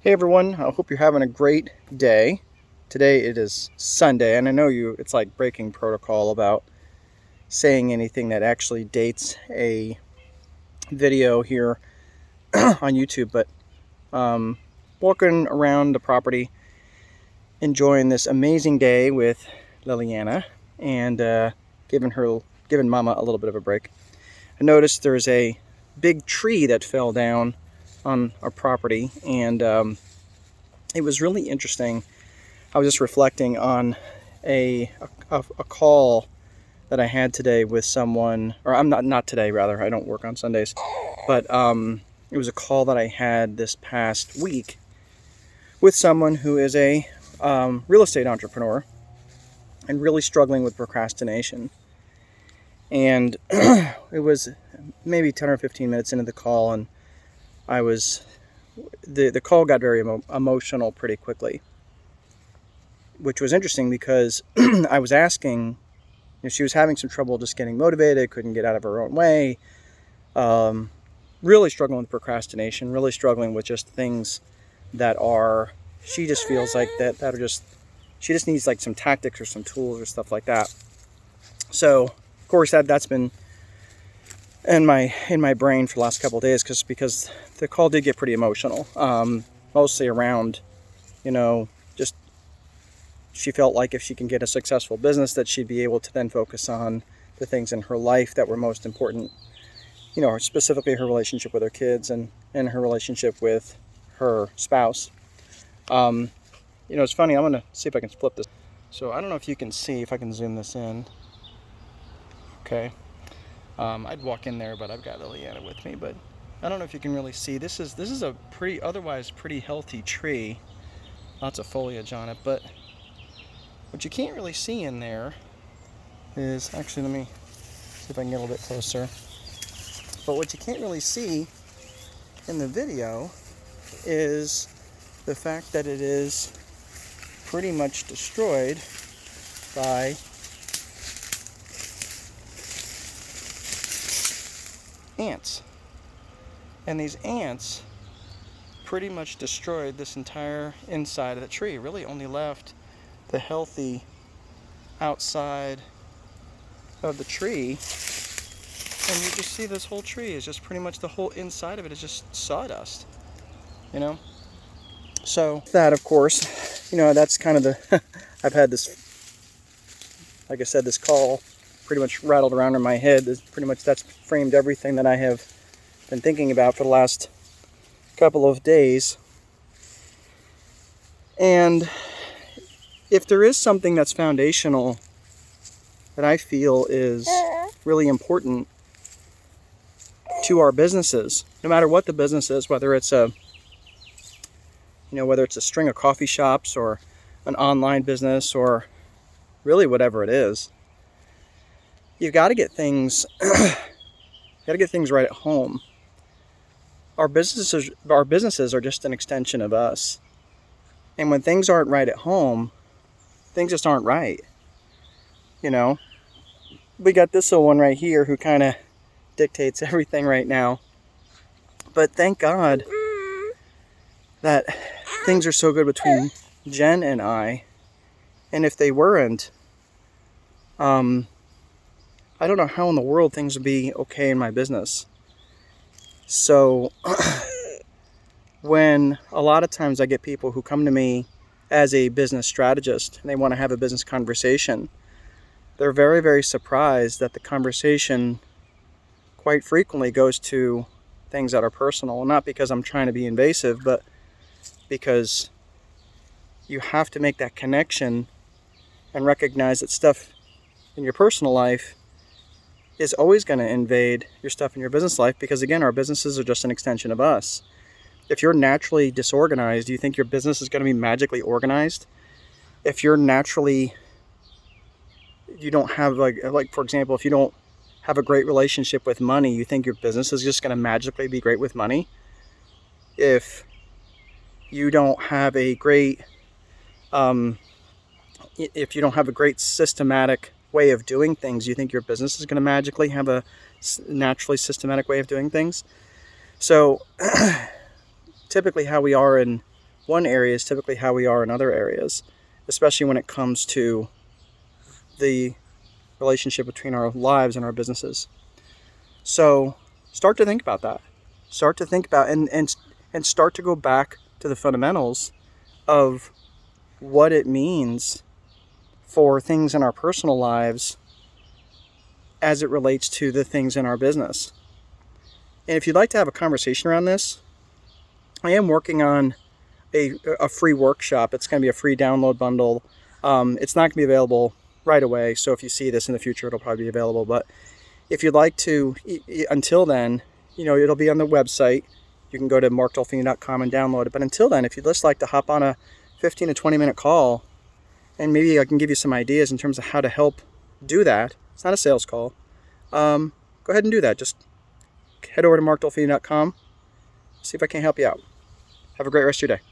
Hey everyone, I hope you're having a great day. Today it is Sunday, and I know it's like breaking protocol about saying anything that actually dates a video here on YouTube, but walking around the property, enjoying this amazing day with Liliana, and giving Mama a little bit of a break. I noticed there's a big tree that fell down on our property, and it was really interesting. I was just reflecting on a call that I had today with someone, or I'm not today, rather, I don't work on Sundays, but it was a call that I had this past week with someone who is a real estate entrepreneur and really struggling with procrastination. And it was maybe 10 or 15 minutes into the call, and the call got very emotional pretty quickly, which was interesting because I was asking, she was having some trouble just getting motivated, couldn't get out of her own way, really struggling with procrastination, really struggling with just things that she just feels like that are just, she just needs like some tactics or some tools or stuff like that. So, of course, that's been in my brain for the last couple of days because the call did get pretty emotional, mostly around, just she felt like if she can get a successful business that she'd be able to then focus on the things in her life that were most important, specifically her relationship with her kids and her relationship with her spouse. It's funny, I'm gonna see if I can flip this. So I don't know if you can see, if I can zoom this in. Okay. I'd walk in there, but I've got Liliana with me, but I don't know if you can really see. This is a otherwise pretty healthy tree. Lots of foliage on it, but what you can't really see in there is, actually, let me see if I can get a little bit closer. But what you can't really see in the video is the fact that it is pretty much destroyed by ants. And these ants pretty much destroyed this entire inside of the tree. Really only left the healthy outside of the tree. And you just see this whole tree is just pretty much the whole inside of it is just sawdust. So that, of course, that's kind of the I've had this, like I said, this call pretty much rattled around in my head. That's framed everything that I have been thinking about for the last couple of days. And if there is something that's foundational that I feel is really important to our businesses, no matter what the business is, whether it's a string of coffee shops or an online business or really whatever it is, you've got to get things right at home. Our businesses are just an extension of us. And when things aren't right at home, things just aren't right. We got this little one right here who kind of dictates everything right now. But thank God that things are so good between Jen and I. And if they weren't, I don't know how in the world things would be okay in my business. So when a lot of times I get people who come to me as a business strategist and they want to have a business conversation, they're very, very surprised that the conversation quite frequently goes to things that are personal. Not because I'm trying to be invasive, but because you have to make that connection and recognize that stuff in your personal life is always going to invade your stuff in your business life, because again, our businesses are just an extension of us. If you're naturally disorganized, do you think your business is going to be magically organized? If you're naturally, you don't have like for example, if you don't have a great relationship with money, you think your business is just going to magically be great with money? If you don't have a great systematic way of doing things, you think your business is going to magically have a naturally systematic way of doing things? So typically how we are in one area is typically how we are in other areas, especially when it comes to the relationship between our lives and our businesses. So start to think about that. Start to think about and start to go back to the fundamentals of what it means for things in our personal lives as it relates to the things in our business. And if you'd like to have a conversation around this, I am working on a free workshop. It's going to be a free download bundle. It's not going to be available right away, so if you see this in the future, it'll probably be available. But if you'd like to, until then, it'll be on the website. You can go to markdolfini.com and download it. But until then, if you'd just like to hop on a 15 to 20 minute call, and maybe I can give you some ideas in terms of how to help do that. It's not a sales call. Go ahead and do that. Just head over to markdolfini.com. See if I can help you out. Have a great rest of your day.